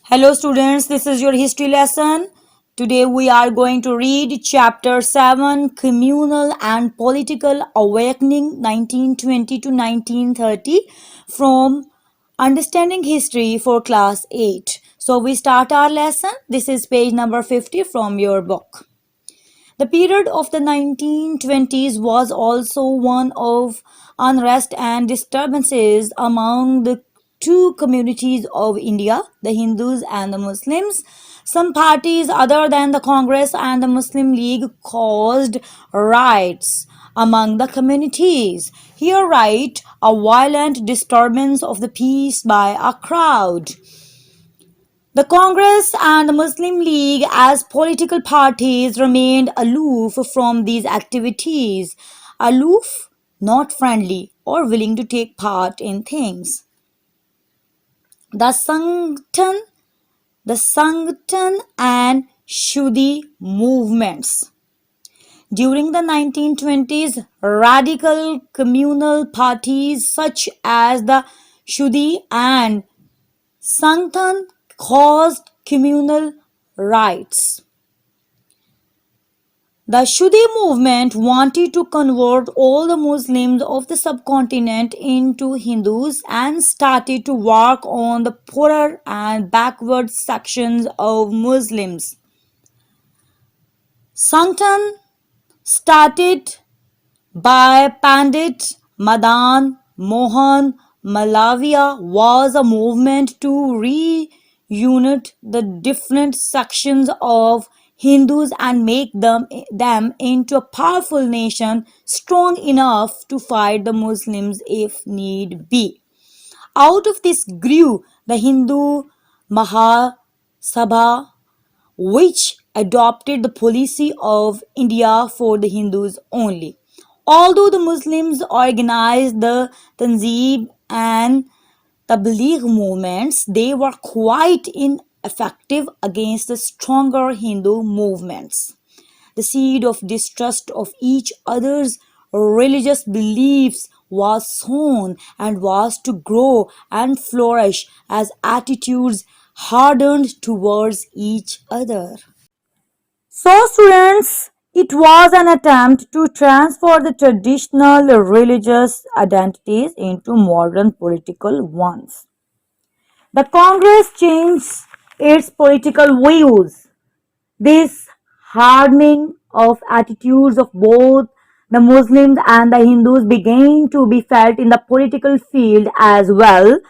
Hello students, this is your history lesson. Today we are going to read chapter 7 Communal and Political Awakening 1920 to 1930 from Understanding History for class 8. So we start our lesson. This is page number 50 from your book. The period of the 1920s was also one of unrest and disturbances among the two communities of India, the Hindus and the Muslims. Some parties other than the Congress and the Muslim League caused riots among the communities. Here right, a violent disturbance of the peace by a crowd. The Congress and the Muslim League as political parties remained aloof from these activities, aloof, not friendly or willing to take part in things. The Sanghtan and Shuddhi movements. During the 1920s, radical communal parties such as the Shuddhi and Sanghtan caused communal riots. The Shuddhi movement wanted to convert all the Muslims of the subcontinent into Hindus and started to work on the poorer and backward sections of Muslims. Sanghtan started by Pandit Madan Mohan Malaviya was a movement to reunite the different sections of Hindus and make them into a powerful nation strong enough to fight the Muslims if need be. Out of this grew the Hindu Mahasabha, which adopted the policy of India for the Hindus only. Although the Muslims organized the Tanzim and Tabligh movements, they were quite ineffective against the stronger Hindu movements. The seed of distrust of each other's religious beliefs was sown and was to grow and flourish as attitudes hardened towards each other. So students, it was an attempt to transfer the traditional religious identities into modern political ones. The Congress changed its political views. This hardening of attitudes of both the Muslims and the Hindus began to be felt in the political field as well.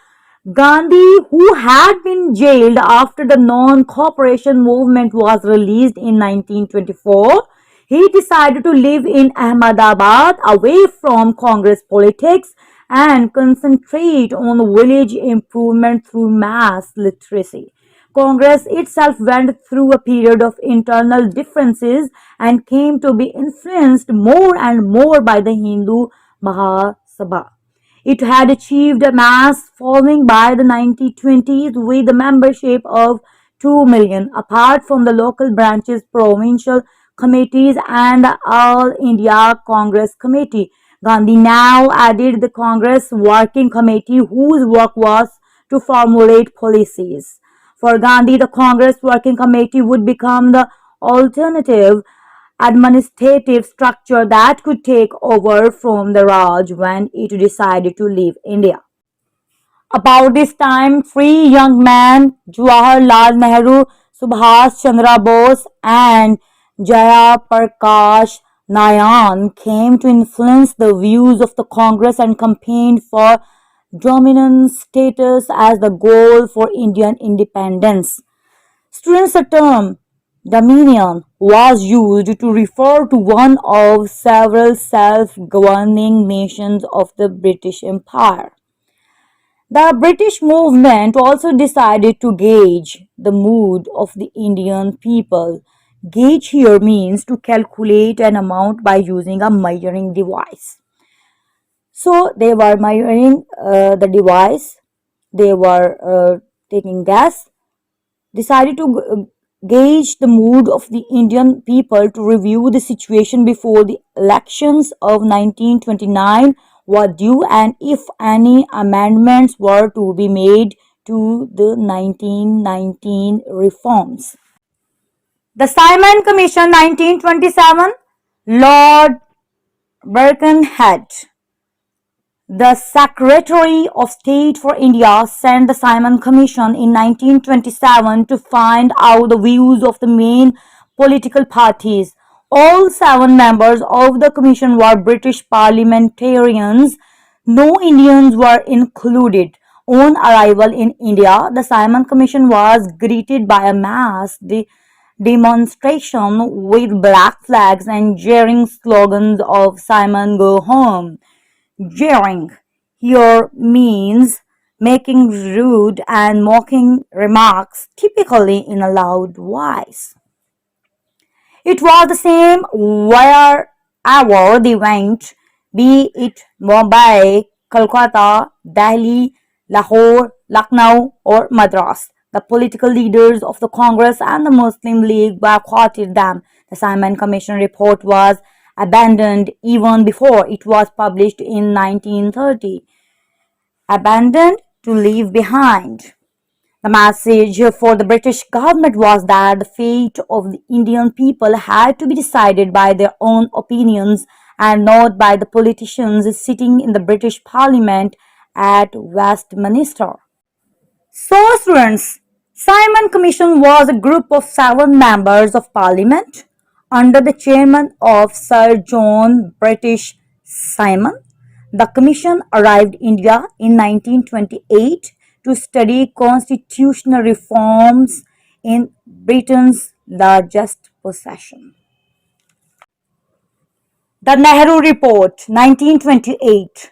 Gandhi, who had been jailed after the non-cooperation movement was released in 1924, he decided to live in Ahmedabad away from Congress politics and concentrate on village improvement through mass literacy. Congress itself went through a period of internal differences and came to be influenced more and more by the Hindu Mahasabha. It had achieved a mass following by the 1920s with a membership of 2 million, apart from the local branches, provincial committees and the All India Congress Committee. Gandhi now added the Congress Working Committee, whose work was to formulate policies. For Gandhi, the Congress Working Committee would become the alternative administrative structure that could take over from the Raj when it decided to leave India. About this time, three young men, Jawaharlal Nehru, Subhash Chandra Bose, and Jaya Prakash Nayan, came to influence the views of the Congress and campaigned for dominant status as the goal for Indian independence. Students, the term Dominion was used to refer to one of several self-governing nations of the British Empire. The British movement also decided to gauge the mood of the Indian people. Gauge here means to calculate an amount by using a measuring device. So they were measuring the device, they were taking gas, decided to gauge the mood of the Indian people to review the situation before the elections of 1929 were due and if any amendments were to be made to the 1919 reforms. The Simon Commission 1927, Lord Birkenhead, the Secretary of State for India, sent the Simon Commission in 1927 to find out the views of the main political parties. All 7 members of the commission were British parliamentarians. No Indians were included. On arrival in India, the Simon Commission was greeted by a mass demonstration with black flags and jeering slogans of Simon Go Home. Jeering here means making rude and mocking remarks, typically in a loud voice. It was the same wherever they went, be it Bombay, Calcutta, Delhi, Lahore, Lucknow, or Madras. The political leaders of the Congress and the Muslim League boycotted them. The Simon Commission report was abandoned even before it was published in 1930. Abandoned to leave behind. The message for the British government was that the fate of the Indian people had to be decided by their own opinions and not by the politicians sitting in the British Parliament at Westminster. So, students, Simon Commission was a group of 7 members of Parliament under the chairman of Sir John British Simon. The commission arrived in India in 1928 to study constitutional reforms in Britain's largest possession. The Nehru Report 1928.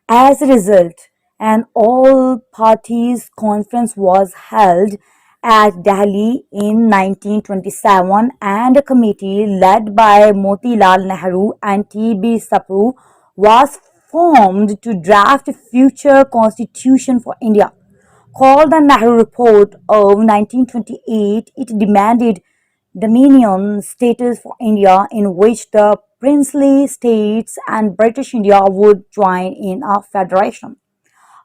As a result, an all-parties conference was held at Delhi in 1927 and a committee led by Motilal Nehru and T.B. Sapru was formed to draft a future constitution for India. Called the Nehru Report of 1928, it demanded dominion status for India in which the princely states and British India would join in a federation.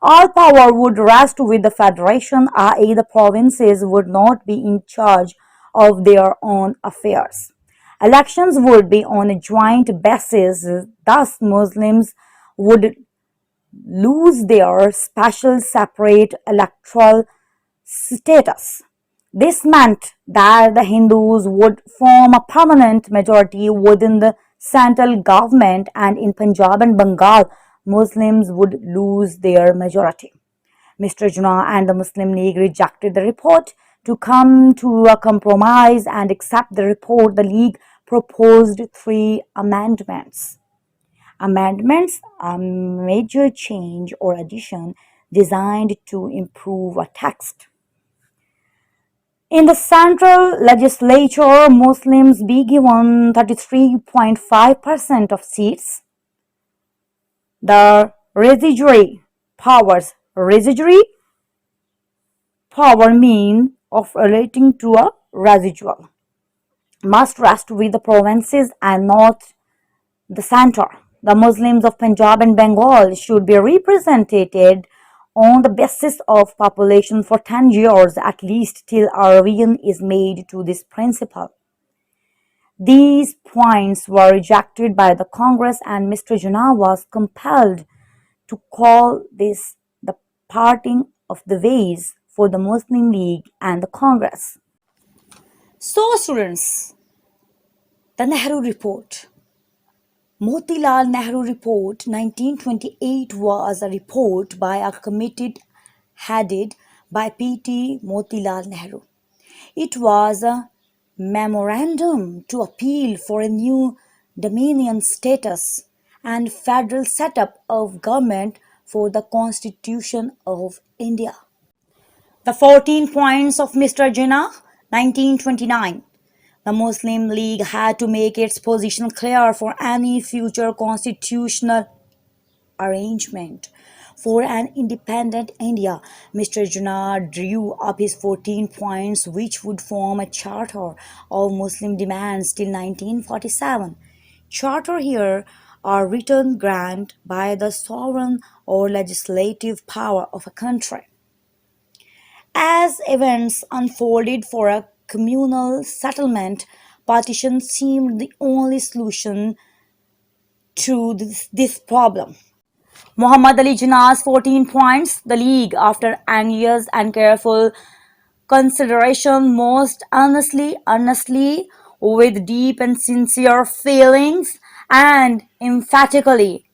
All power would rest with the federation, i.e., the provinces would not be in charge of their own affairs. Elections would be on a joint basis, thus, Muslims would lose their special separate electoral status. This meant that the Hindus would form a permanent majority within the central government, and in Punjab and Bengal, Muslims would lose their majority. Mr. Jinnah and the Muslim League rejected the report. To come to a compromise and accept the report, the League proposed 3 amendments. Amendments are major change or addition designed to improve a text. In the central legislature, Muslims be given 33.5% of seats. The residuary power mean of relating to a residual, must rest with the provinces and not the center. The Muslims of Punjab and Bengal should be represented on the basis of population for 10 years at least till a revision is made to this principle. These points were rejected by the Congress and Mr. Jinnah was compelled to call this the parting of the ways for the Muslim League and the Congress. So, students, the Nehru Report. Motilal Nehru Report 1928 was a report by a committee headed by P.T. Motilal Nehru. It was a memorandum to appeal for a new dominion status and federal setup of government for the Constitution of India. The 14 points of Mr. Jinnah, 1929. The Muslim League had to make its position clear for any future constitutional arrangement. For an independent India, Mr. Jinnah drew up his 14 points, which would form a charter of Muslim demands till 1947. Charter here are written grant by the sovereign or legislative power of a country. As events unfolded for a communal settlement, partition seemed the only solution to this problem. Muhammad Ali Jinnah's 14 points, the League, after anxious and careful consideration, most earnestly, with deep and sincere feelings, and emphatically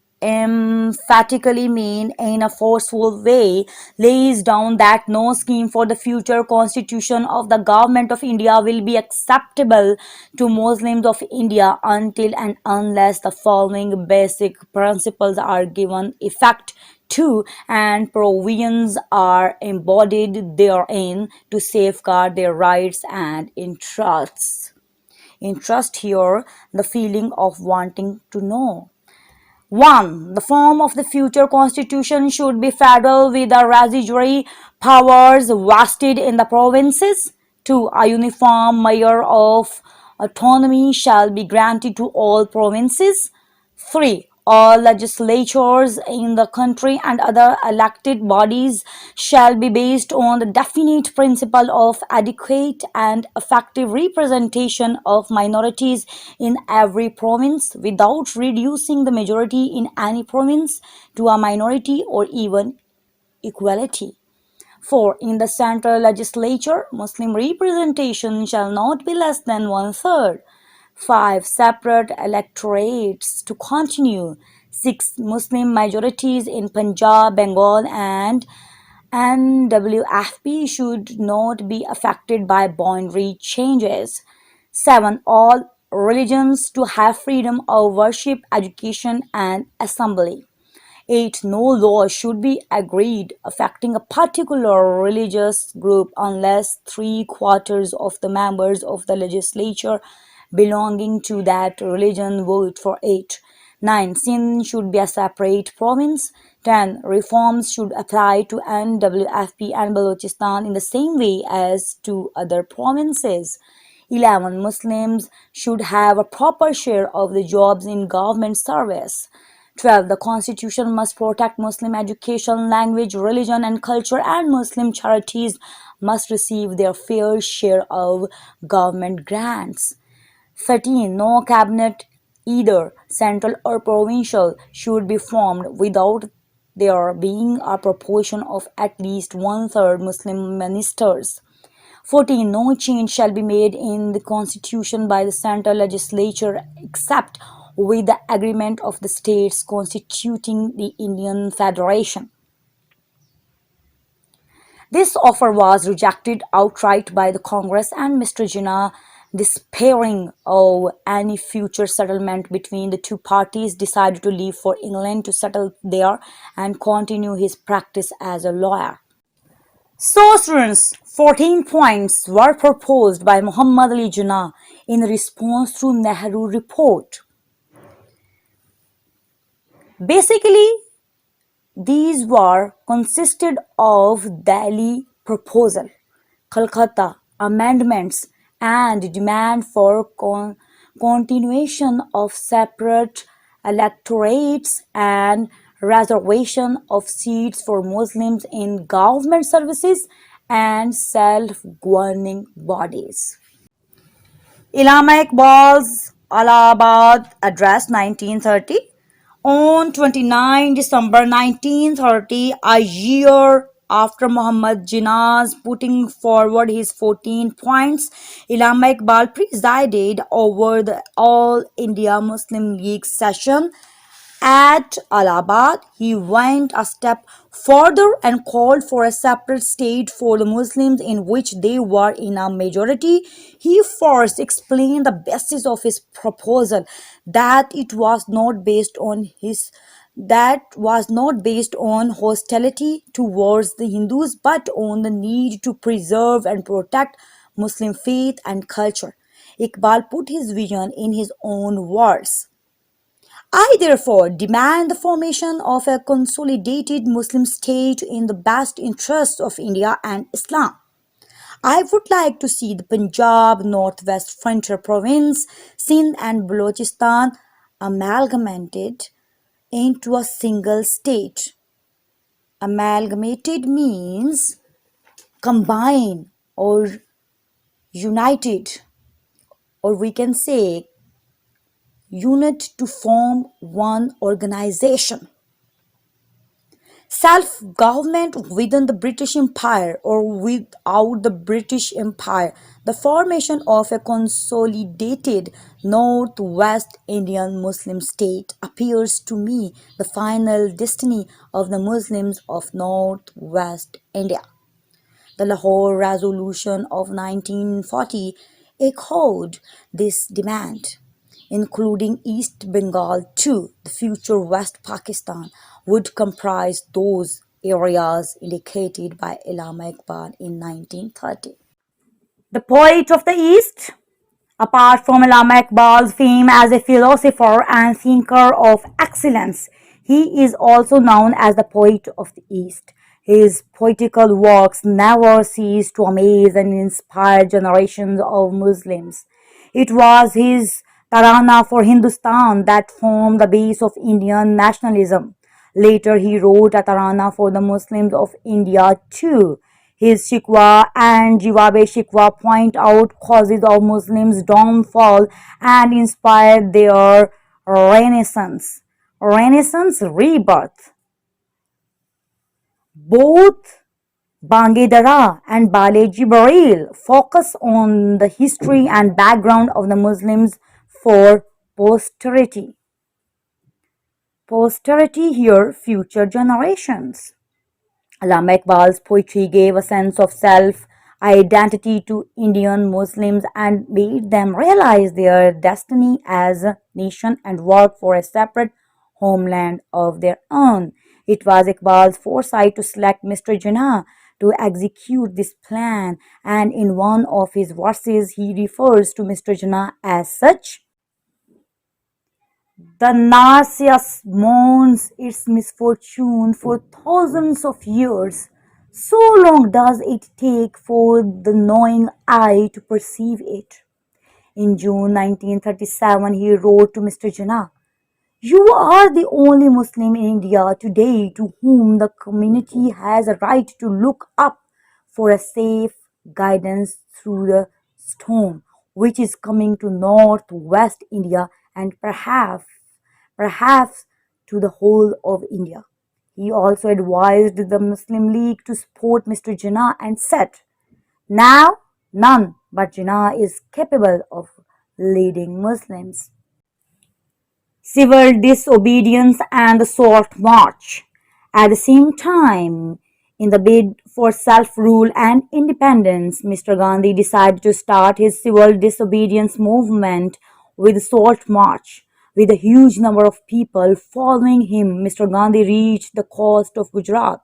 mean in a forceful way, lays down that no scheme for the future constitution of the government of India will be acceptable to Muslims of India until and unless the following basic principles are given effect to and provisions are embodied therein to safeguard their rights and interests. Interest here, the feeling of wanting to know. 1. The form of the future constitution should be federal with the residuary powers vested in the provinces. 2. A uniform measure of autonomy shall be granted to all provinces. 3. All legislatures in the country and other elected bodies shall be based on the definite principle of adequate and effective representation of minorities in every province without reducing the majority in any province to a minority or even equality. 4. In the central legislature, Muslim representation shall not be less than one third. 5. Separate electorates to continue. 6. Muslim majorities in Punjab, Bengal, and NWFP should not be affected by boundary changes. 7. All religions to have freedom of worship, education, and assembly. 8. No law should be agreed affecting a particular religious group unless three-quarters of the members of the legislature belonging to that religion vote for it. 9. Sindh should be a separate province. 10. Reforms should apply to NWFP and Balochistan in the same way as to other provinces. 11. Muslims should have a proper share of the jobs in government service. 12. The Constitution must protect Muslim education, language, religion, and culture, and Muslim charities must receive their fair share of government grants. 13. No cabinet, either central or provincial, should be formed without there being a proportion of at least one third Muslim ministers. 14. No change shall be made in the constitution by the central legislature except with the agreement of the states constituting the Indian Federation. This offer was rejected outright by the Congress, and Mr. Jinnah, despairing of any future settlement between the two parties, decided to leave for England to settle there and continue his practice as a lawyer. So, students, 14 points were proposed by Muhammad Ali Jinnah in response to NAO Report. Basically, these were consisted of Delhi proposal, Calcutta amendments, and demand for continuation of separate electorates and reservation of seats for Muslims in government services and self-governing bodies. Allama Iqbal's Allahabad Address 1930. On 29 December 1930, a year after Muhammad Jinnah's putting forward his 14 points, Allama Iqbal presided over the All India Muslim League session at Allahabad. He went a step further and called for a separate state for the Muslims in which they were in a majority. He first explained the basis of his proposal, that it was not based on hostility towards the Hindus but on the need to preserve and protect Muslim faith and culture. Iqbal put his vision in his own words. I therefore demand the formation of a consolidated Muslim state in the best interests of India and Islam. I would like to see the Punjab, Northwest Frontier Province, Sindh and Balochistan amalgamated into a single state. Amalgamated means combined or united, or we can say unit to form one organization. Self-government within the British Empire or without the British Empire, the formation of a consolidated Northwest Indian Muslim state appears to me the final destiny of the Muslims of Northwest India. The Lahore Resolution of 1940 echoed this demand, including East Bengal too. The future West Pakistan would comprise those areas indicated by Allama Iqbal in 1930. The poet of the East. Apart from Allama Iqbal's fame as a philosopher and thinker of excellence, he is also known as the poet of the East. His poetical works never cease to amaze and inspire generations of Muslims. It was his Tarana for Hindustan that formed the base of Indian nationalism. Later, he wrote a Tarana for the Muslims of India too. His Shikwa and Jiwabe Shikwa point out causes of Muslims' downfall and inspire their renaissance. Renaissance rebirth. Both Bangedara and Balaji Baril focus on the history and background of the Muslims for posterity. Posterity here, future generations. Allama Iqbal's poetry gave a sense of self-identity to Indian Muslims and made them realize their destiny as a nation and work for a separate homeland of their own. It was Iqbal's foresight to select Mr. Jinnah to execute this plan, and in one of his verses he refers to Mr. Jinnah as such. The Narcissus mourns its misfortune for thousands of years. So long does it take for the knowing eye to perceive it. In June 1937, he wrote to Mr. Jinnah, "You are the only Muslim in India today to whom the community has a right to look up for a safe guidance through the storm which is coming to northwest India and perhaps to the whole of India." He also advised the Muslim League to support Mr. Jinnah and said, "Now none but Jinnah is capable of leading Muslims." Civil disobedience and the Salt March. At the same time, in the bid for self-rule and independence, Mr. Gandhi decided to start his civil disobedience movement with the Salt March. With a huge number of people following him, Mr. Gandhi reached the coast of Gujarat.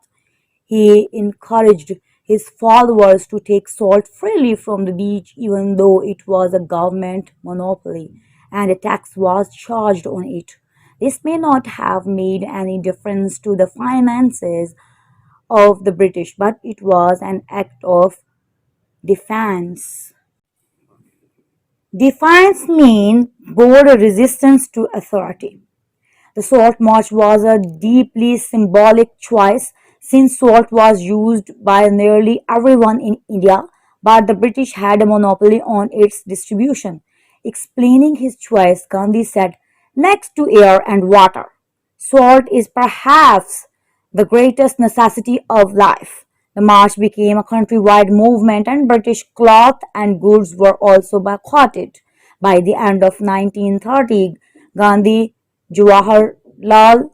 He encouraged his followers to take salt freely from the beach even though it was a government monopoly and a tax was charged on it. This may not have made any difference to the finances of the British, but it was an act of defense. Defiance means bold resistance to authority. The salt march was a deeply symbolic choice since salt was used by nearly everyone in India, but the British had a monopoly on its distribution. Explaining his choice, Gandhi said, "Next to air and water, salt is perhaps the greatest necessity of life." The march became a countrywide movement and British cloth and goods were also boycotted. By the end of 1930, Gandhi, Jawaharlal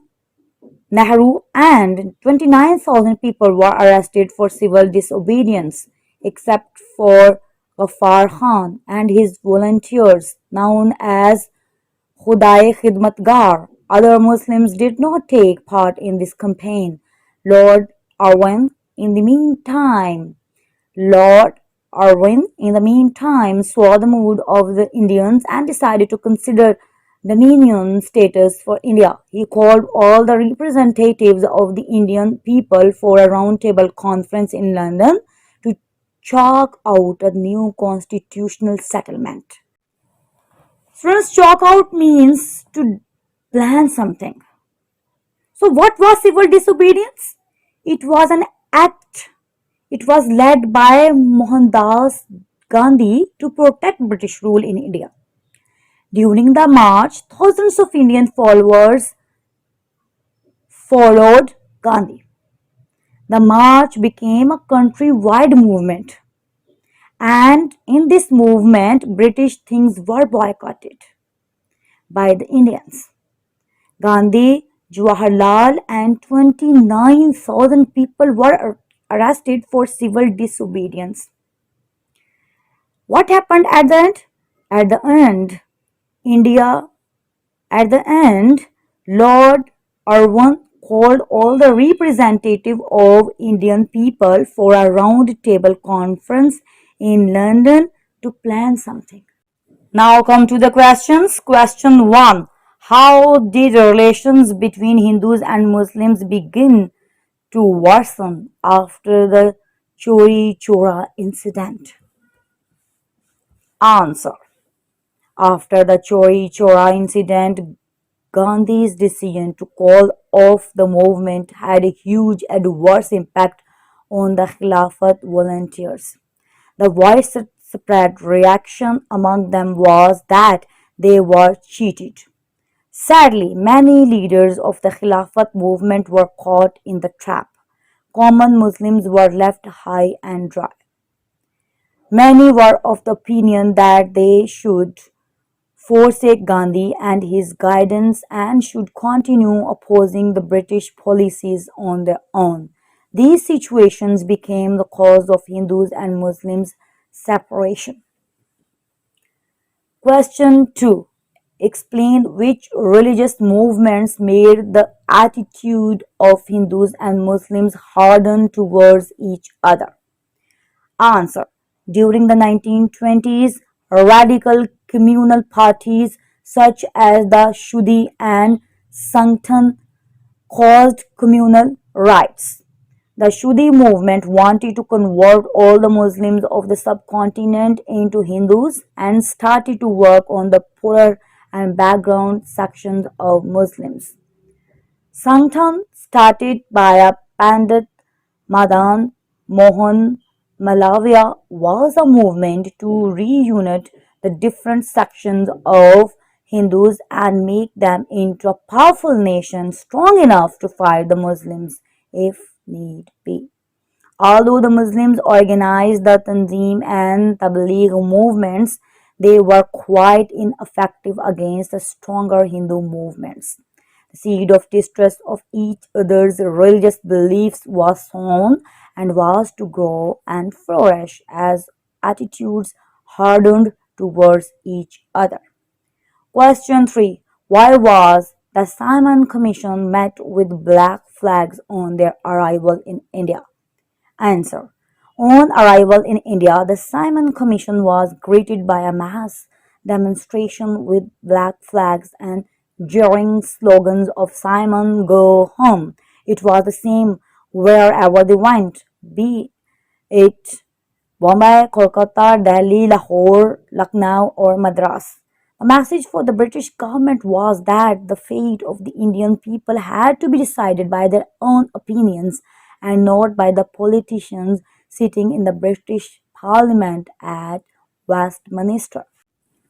Nehru and 29,000 people were arrested for civil disobedience, except for Ghaffar Khan and his volunteers, known as Khudaye Khidmatgar. Other Muslims did not take part in this campaign. Lord Irwin, in the meantime, Lord Irwin, in the meantime, saw the mood of the Indians and decided to consider dominion status for India. He called all the representatives of the Indian people for a roundtable conference in London to chalk out a new constitutional settlement. First, chalk out means to plan something. So, what was civil disobedience? It was an act It was led by Mohandas Gandhi to protect British rule in India. During the march, thousands of Indian followers followed Gandhi. The march became a country-wide movement, and in this movement, British things were boycotted by the Indians. Gandhi, Jawaharlal, and 29,000 people were arrested for civil disobedience. What happened at the end? At the end, India, at the end, Lord Irwin called all the representatives of Indian people for a round table conference in London to plan something. Now come to the questions. Question 1. How did relations between Hindus and Muslims begin to worsen after the Chori Chora incident? Answer. After the Chori Chora incident, Gandhi's decision to call off the movement had a huge adverse impact on the Khilafat volunteers. The widespread reaction among them was that they were cheated. Sadly, many leaders of the Khilafat movement were caught in the trap. Common Muslims were left high and dry. Many were of the opinion that they should forsake Gandhi and his guidance and should continue opposing the British policies on their own. These situations became the cause of Hindus and Muslims' separation. Question 2. Explain which religious movements made the attitude of Hindus and Muslims harden towards each other. Answer. During the 1920s, radical communal parties such as the Shuddhi and Sanghathan caused communal rights. The Shuddhi movement wanted to convert all the Muslims of the subcontinent into Hindus and started to work on the poorer and background sections of Muslims. Sanghathan, started by a Pandit Madan Mohan Malaviya, was a movement to reunite the different sections of Hindus and make them into a powerful nation strong enough to fight the Muslims if need be. Although the Muslims organized the Tanzim and Tabligh movements, they were quite ineffective against the stronger Hindu movements. The seed of distrust of each other's religious beliefs was sown and was to grow and flourish as attitudes hardened towards each other. Question 3. Why was the Simon Commission met with black flags on their arrival in India? Answer. On arrival in India, the Simon Commission was greeted by a mass demonstration with black flags and jeering slogans of Simon, go home. It was the same wherever they went, be it Bombay, Kolkata, Delhi, Lahore, Lucknow, or Madras. The message for the British government was that the fate of the Indian people had to be decided by their own opinions and not by the politicians sitting in the British Parliament at Westminster.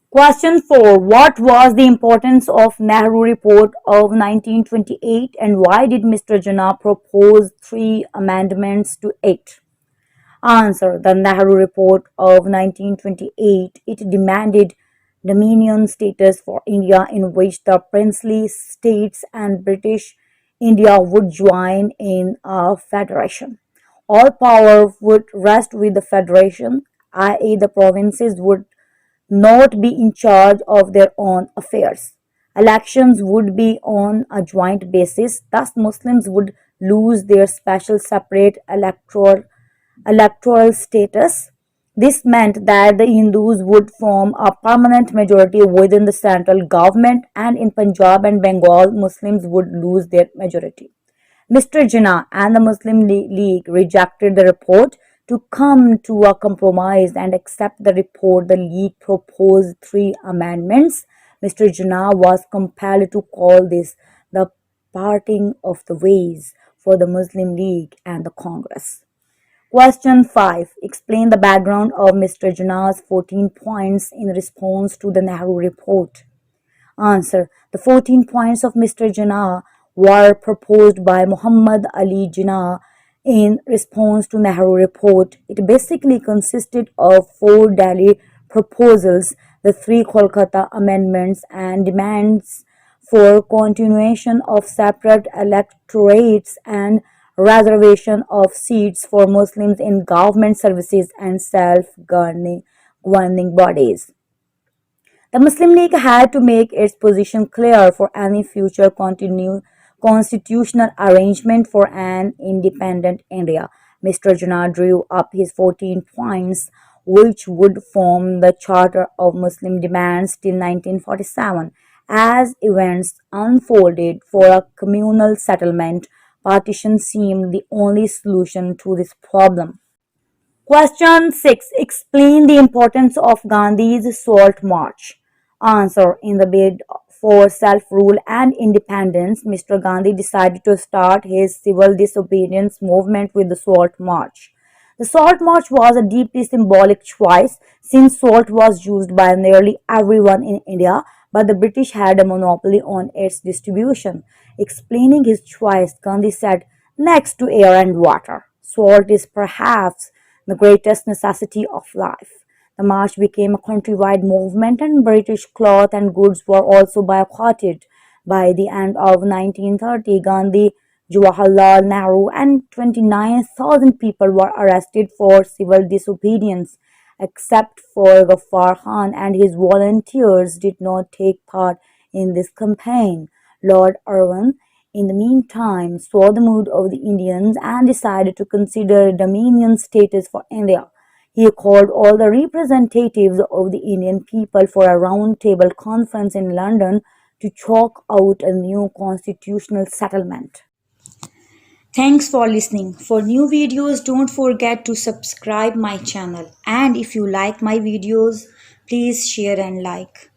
Question 4. What was the importance of Nehru Report of 1928 and why did Mr. Jinnah propose 3 amendments to it? Answer. The Nehru Report of 1928, it demanded dominion status for India in which the princely states and British India would join in a federation. All power would rest with the federation, i.e. the provinces would not be in charge of their own affairs. Elections would be on a joint basis, thus Muslims would lose their special separate electoral status. This meant that the Hindus would form a permanent majority within the central government and in Punjab and Bengal, Muslims would lose their majority. Mr. Jinnah and the Muslim League rejected the report. To come to a compromise and accept the report, the League proposed 3 amendments. Mr. Jinnah was compelled to call this the parting of the ways for the Muslim League and the Congress. Question 5. Explain the background of Mr. Jinnah's 14 points in response to the NAO Report. Answer. The 14 points of Mr. Jinnah were proposed by Muhammad Ali Jinnah in response to Nehru Report. It basically consisted of four Delhi proposals, the three Kolkata amendments, and demands for continuation of separate electorates and reservation of seats for Muslims in government services and self-governing bodies. The Muslim League had to make its position clear for any future constitutional arrangement for an independent India. Mr. Jinnah drew up his 14 points, which would form the Charter of Muslim Demands till 1947. As events unfolded for a communal settlement, partition seemed the only solution to this problem. Question 6. Explain the importance of Gandhi's Salt March. Answer. In the bid for self-rule and independence, Mr. Gandhi decided to start his civil disobedience movement with the Salt March. The Salt March was a deeply symbolic choice since salt was used by nearly everyone in India, but the British had a monopoly on its distribution. Explaining his choice, Gandhi said, "Next to air and water, salt is perhaps the greatest necessity of life." The march became a countrywide movement, and British cloth and goods were also boycotted. By the end of 1930, Gandhi, Jawaharlal Nehru, and 29,000 people were arrested for civil disobedience. Except for Ghaffar Khan and his volunteers did not take part in this campaign. Lord Irwin, in the meantime, saw the mood of the Indians and decided to consider dominion status for India. He called all the representatives of the Indian people for a round-table conference in London to chalk out a new constitutional settlement. Thanks for listening. For new videos, don't forget to subscribe my channel. And if you like my videos, please share and like.